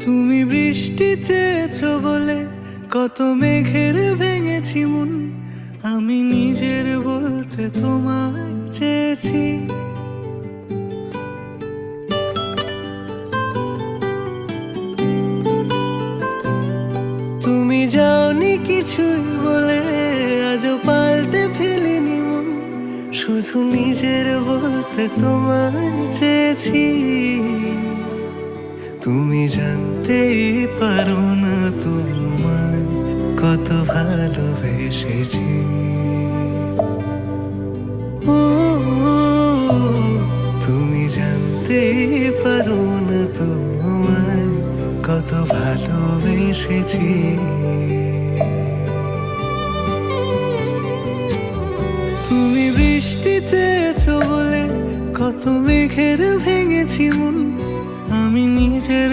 তুমি বৃষ্টি চেয়েছো বলে কত মেঘের ভেঙেছি মন, আমি নিজের বলতে তোমায় চেয়েছি। তুমি যাওনি কিছুই বলে আজও পাল্টে ফেলিনি মন, শুধু নিজের বলতে তোমায় চেয়েছি। তুমি জানতেই পারো না তোমায় কত ভালোবেসেছি। ও তুমি জানতেই পারো না তোমায় কত ভালোবেসেছি। তুমি বৃষ্টি চেয়েছো বলে কত মেঘের ভেঙেছি মন, আমি নিজের